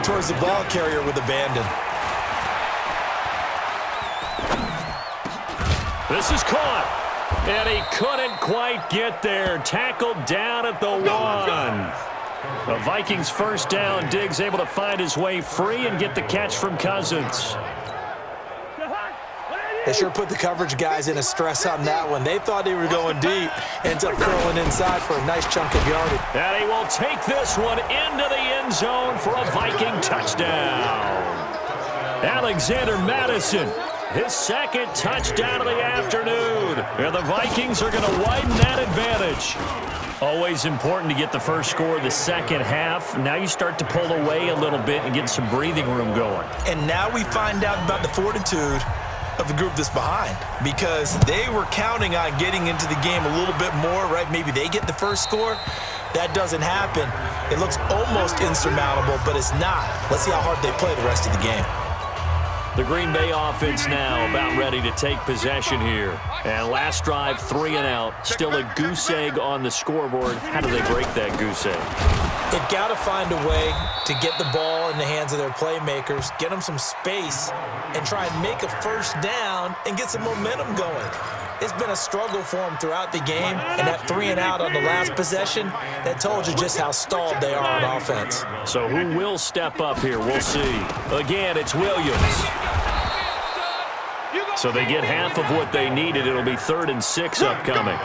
towards the ball carrier with abandon. This is caught. And he couldn't quite get there. Tackled down at the 1. The Vikings first down. Diggs able to find his way free and get the catch from Cousins. They sure put the coverage guys in a stress on that one. They thought they were going deep. Ends up curling inside for a nice chunk of yardage. And he will take this one into the end zone for a Viking touchdown. Alexander Madison, his second touchdown of the afternoon. And the Vikings are going to widen that advantage. Always important to get the first score of the second half. Now you start to pull away a little bit and get some breathing room going. And now we find out about the fortitude of the group that's behind, because they were counting on getting into the game a little bit more, right? Maybe they get the first score. That doesn't happen. It looks almost insurmountable, but it's not. Let's see how hard they play the rest of the game. The Green Bay offense now about ready to take possession here. And last drive, 3 and out. Still a goose egg on the scoreboard. How do they break that goose egg? They've got to find a way to get the ball in the hands of their playmakers, get them some space, and try and make a first down and get some momentum going. It's been a struggle for them throughout the game, and that 3 and out on the last possession, that told you just how stalled they are on offense. So who will step up here? We'll see. Again, it's Williams. So they get half of what they needed. It'll be 3rd and 6 upcoming.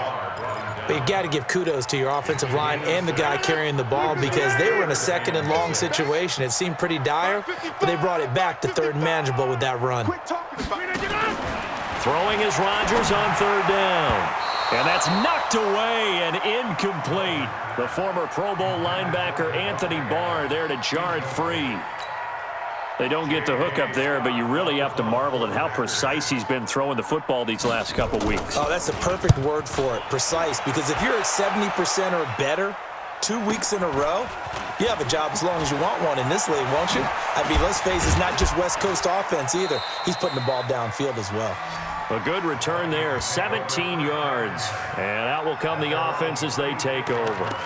But you got to give kudos to your offensive line and the guy carrying the ball, because they were in a 2nd and long situation. It seemed pretty dire, but they brought it back to 3rd and manageable with that run. Throwing is Rodgers on 3rd down. And that's knocked away and incomplete. The former Pro Bowl linebacker Anthony Barr there to jar it free. They don't get the hook up there, but you really have to marvel at how precise he's been throwing the football these last couple weeks. Oh, that's the perfect word for it, precise. Because if you're at 70% or better 2 weeks in a row, you have a job as long as you want one in this league, won't you? I mean, let's face it, it's not just West Coast offense either. He's putting the ball downfield as well. A good return there, 17 yards. And out will come the offense as they take over.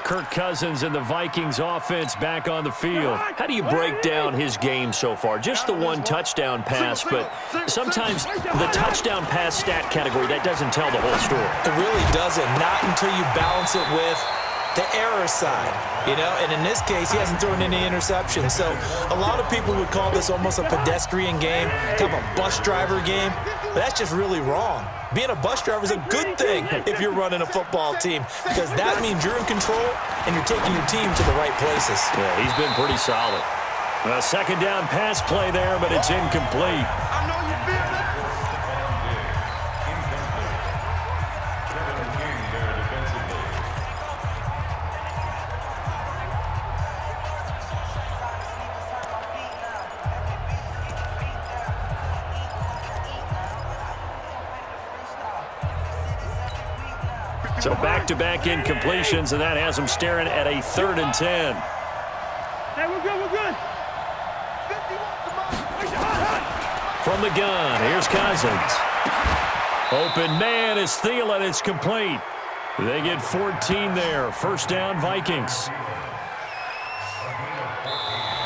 Kirk Cousins and the Vikings offense back on the field. How do you break down his game so far? Just the 1 touchdown pass, but sometimes the touchdown pass stat category, that doesn't tell the whole story. It really doesn't, not until you balance it with the error side, you know, and in this case, he hasn't thrown any interceptions. So a lot of people would call this almost a pedestrian game, kind of a bus driver game, but that's just really wrong. Being a bus driver is a good thing if you're running a football team, because that means you're in control and you're taking your team to the right places. Yeah, he's been pretty solid. A 2nd down pass play there, but it's incomplete. So back-to-back incompletions, and that has them staring at a 3rd and 10. Hey, we're good, we're good. From the gun, here's Cousins. Open man is Thielen. It's complete. They get 14 there. First down, Vikings.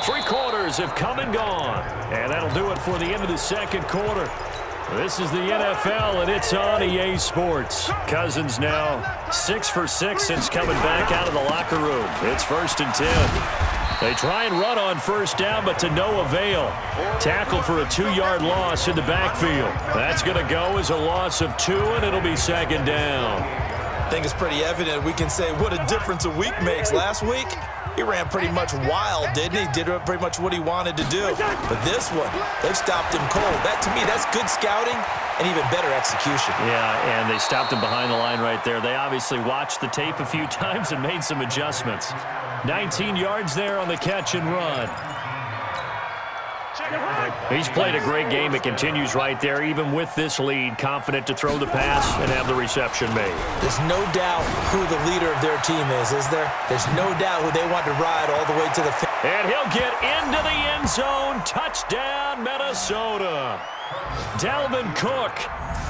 3 quarters have come and gone. And that'll do it for the end of the 2nd quarter. This is the NFL, and it's on EA Sports. Cousins now 6 for 6 since coming back out of the locker room. It's 1st and 10. They try and run on first down, but to no avail. Tackle for a 2-yard loss in the backfield. That's going to go as a loss of 2, and it'll be 2nd down. I think it's pretty evident. We can say what a difference a week makes. Last week, he ran pretty much wild, didn't he? Did pretty much what he wanted to do. But this one, they've stopped him cold. That, to me, that's good scouting and even better execution. Yeah, and they stopped him behind the line right there. They obviously watched the tape a few times and made some adjustments. 19 yards there on the catch and run. He's played a great game. It continues right there, even with this lead, confident to throw the pass and have the reception made. There's no doubt who the leader of their team is there? There's no doubt who they want to ride all the way to the finish. And he'll get into the end zone. Touchdown, Minnesota. Dalvin Cook,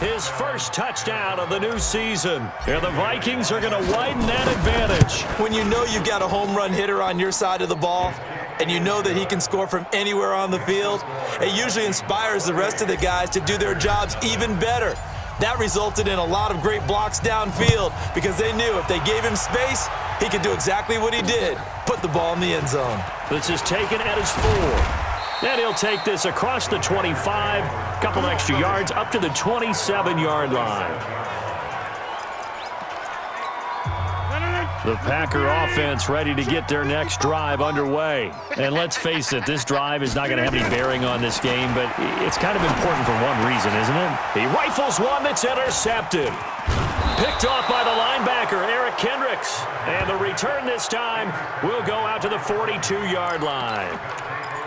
his first touchdown of the new season. And the Vikings are going to widen that advantage. When you know you've got a home run hitter on your side of the ball, and you know that he can score from anywhere on the field, it usually inspires the rest of the guys to do their jobs even better. That resulted in a lot of great blocks downfield because they knew if they gave him space, he could do exactly what he did, put the ball in the end zone. This is taken at his 4. And he'll take this across the 25, couple extra yards up to the 27-yard line. The Packer offense ready to get their next drive underway. And let's face it, this drive is not going to have any bearing on this game, but it's kind of important for one reason, isn't it? He rifles one that's intercepted. Picked off by the linebacker, Eric Kendricks. And the return this time will go out to the 42-yard line.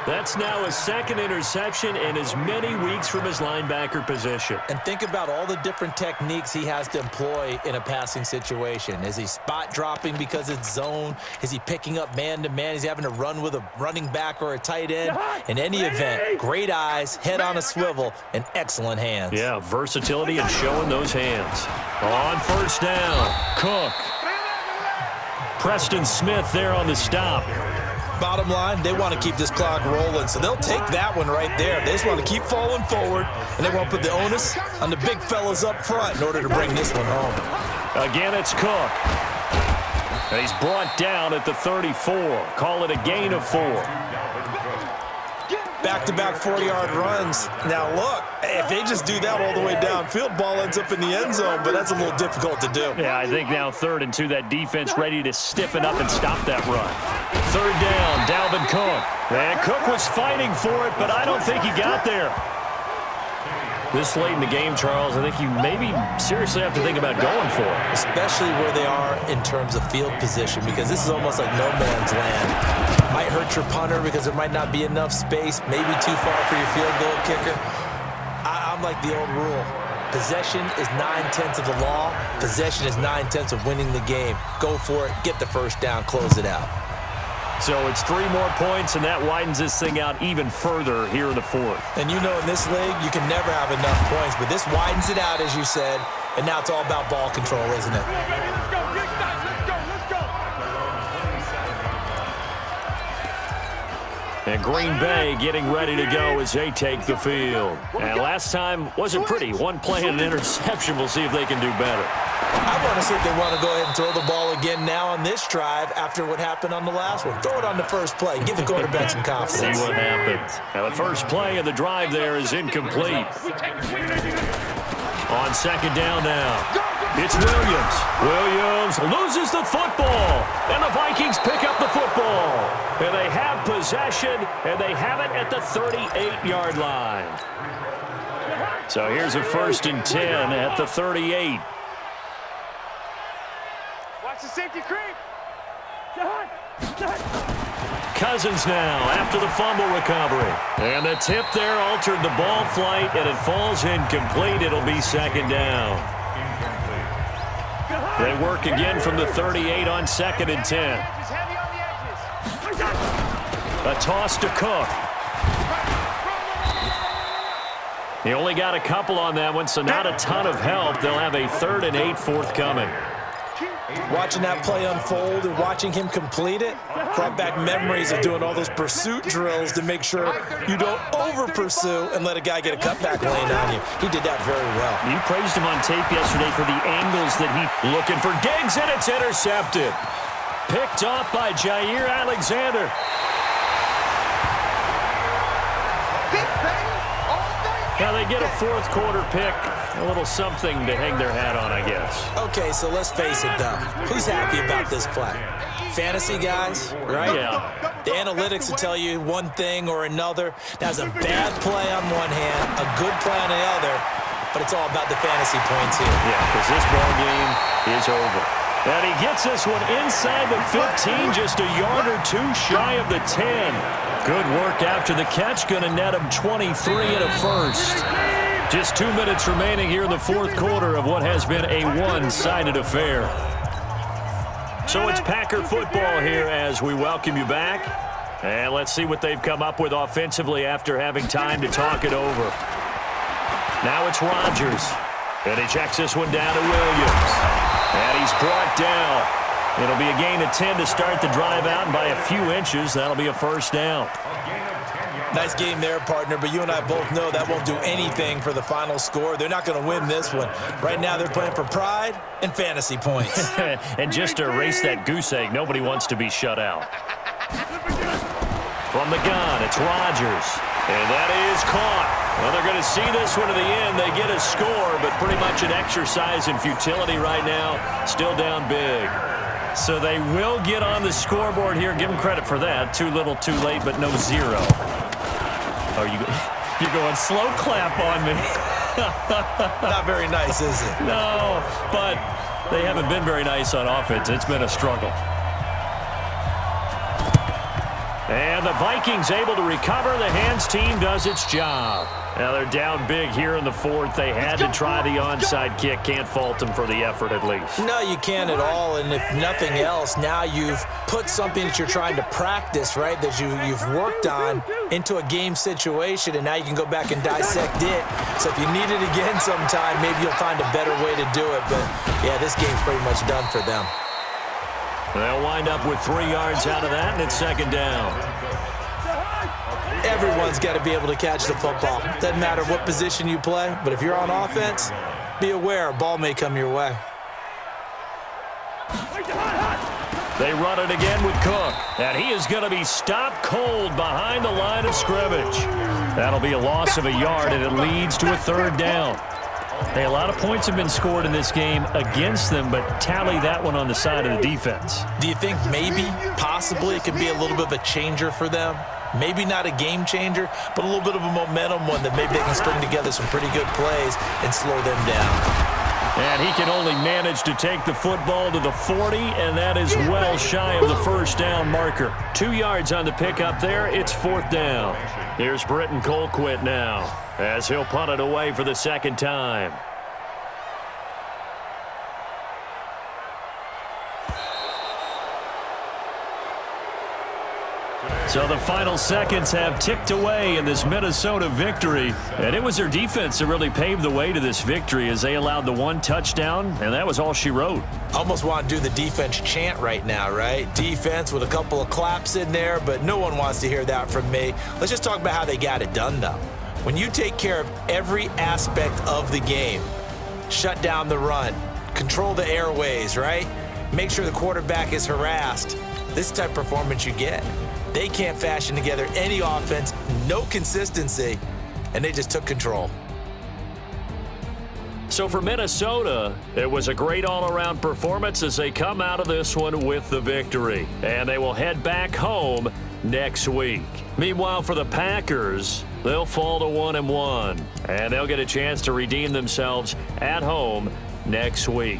That's now his second interception in as many weeks from his linebacker position. And think about all the different techniques he has to employ in a passing situation. Is he spot dropping because it's zone? Is he picking up man-to-man? Is he having to run with a running back or a tight end? In any event, great eyes, head on a swivel, and excellent hands. Yeah, versatility and showing those hands. On first down, Cook. Preston Smith there on the stop. Bottom line, they want to keep this clock rolling, so they'll take that one right there. They just want to keep falling forward, and they want to put the onus on the big fellas up front in order to bring this one home. Again, it's Cook. And he's brought down at the 34. Call it a gain of 4. Back-to-back 4-yard runs. Now, look, if they just do that all the way downfield, ball ends up in the end zone, but that's a little difficult to do. Yeah, I think now 3rd and 2, that defense ready to stiffen up and stop that run. 3rd down, Dalvin Cook. And Cook was fighting for it, but I don't think he got there. This late in the game, Charles, I think you maybe seriously have to think about going for it. Especially where they are in terms of field position, because this is almost like no man's land. Might hurt your punter because there might not be enough space, maybe too far for your field goal kicker. I'm like the old rule. Possession is 9/10 of the law. Possession is 9/10 of winning the game. Go for it, get the first down, close it out. So it's 3 more points, and that widens this thing out even further here in the 4th. And you know in this league, you can never have enough points, but this widens it out, as you said, and now it's all about ball control, isn't it? Let's go, let's go. And Green Bay getting ready to go as they take the field. And last time wasn't pretty. One play and an interception. We'll see if they can do better. I want to see if they want to go ahead and throw the ball again now on this drive after what happened on the last one. Throw it on the first play. Give the quarterback some confidence. See what happens. Now the first play of the drive there is incomplete. On 2nd down now, it's Williams. Williams loses the football, and the Vikings pick up the football. And they have possession, and they have it at the 38-yard line. So here's a 1st and 10 at the 38. Watch the safety creep. Cousins now after the fumble recovery. And the tip there altered the ball flight, and it falls incomplete. It'll be 2nd down. They work again from the 38 on 2nd and 10. A toss to Cook. He only got a couple on that one, so not a ton of help. They'll have a 3rd and 8 forthcoming. Watching that play unfold and watching him complete it brought back memories of doing all those pursuit drills to make sure you don't over-pursue and let a guy get a cutback lane on you. He did that very well. You praised him on tape yesterday for the angles that he looking for. Diggs, and it's intercepted. Picked off by Jair Alexander. Now they get a 4th quarter pick. A little something to hang their hat on, I guess. Okay, so let's face it, though. Who's happy about this play? Fantasy guys, right? Yeah. The analytics will tell you one thing or another. That's a bad play on one hand, a good play on the other, but it's all about the fantasy points here. Yeah, because this ball game is over. And he gets this one inside the 15, just a yard or 2 shy of the 10. Good work after the catch, going to net him 23 and a 1st. Just 2 minutes remaining here in the 4th quarter of what has been a one-sided affair. So it's Packer football here as we welcome you back. And let's see what they've come up with offensively after having time to talk it over. Now it's Rodgers. And he checks this one down to Williams. And he's brought down. It'll be a gain of 10 to start the drive out, and by a few inches, that'll be a first down. Nice game there, partner, but you and I both know that won't do anything for the final score. They're not going to win this one. Right now, they're playing for pride and fantasy points. And just to erase that goose egg, nobody wants to be shut out. From the gun, it's Rodgers. And that is caught. Well, they're going to see this one to the end. They get a score, but pretty much an exercise in futility right now. Still down big. So they will get on the scoreboard here. Give them credit for that. Too little, too late, but no zero. Oh, you're going slow clap on me. Not very nice, is it? No, but they haven't been very nice on offense. It's been a struggle. And the Vikings able to recover. The hands team does its job. Now they're down big here in the fourth. They had to try the onside kick. Can't fault them for the effort at least. No, you can't at all. And if nothing else, now you've put something that you're trying to practice, right, that you've worked on into a game situation, and now you can go back and dissect it. So if you need it again sometime, maybe you'll find a better way to do it. But, yeah, this game's pretty much done for them. They'll wind up with 3 yards out of that, and it's second down. Everyone's got to be able to catch the football. Doesn't matter what position you play, but if you're on offense, be aware a ball may come your way. They run it again with Cook, and he is going to be stopped cold behind the line of scrimmage. That'll be a loss of a yard, and it leads to a third down. Hey, a lot of points have been scored in this game against them, but tally that one on the side of the defense. Do you think maybe, possibly, it could be a little bit of a changer for them? Maybe not a game changer, but a little bit of a momentum one that maybe they can string together some pretty good plays and slow them down. And he can only manage to take the football to the 40, and that is well shy of the first down marker. 2 yards on the pickup there. It's fourth down. Here's Britton Colquitt now as he'll punt it away for the second time. So the final seconds have ticked away in this Minnesota victory. And it was their defense that really paved the way to this victory as they allowed the 1 touchdown, and that was all she wrote. Almost want to do the defense chant right now, right? Defense with a couple of claps in there, but no one wants to hear that from me. Let's just talk about how they got it done, though. When you take care of every aspect of the game, shut down the run, control the airways, right? Make sure the quarterback is harassed. This type of performance you get. They can't fashion together any offense, no consistency, and they just took control. So for Minnesota, it was a great all-around performance as they come out of this one with the victory. And they will head back home next week. Meanwhile, for the Packers, they'll fall to 1-1, and they'll get a chance to redeem themselves at home next week.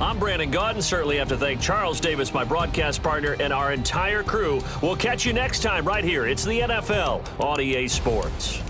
I'm Brandon Gaudin. Certainly have to thank Charles Davis, my broadcast partner, and our entire crew. We'll catch you next time right here. It's the NFL on EA Sports.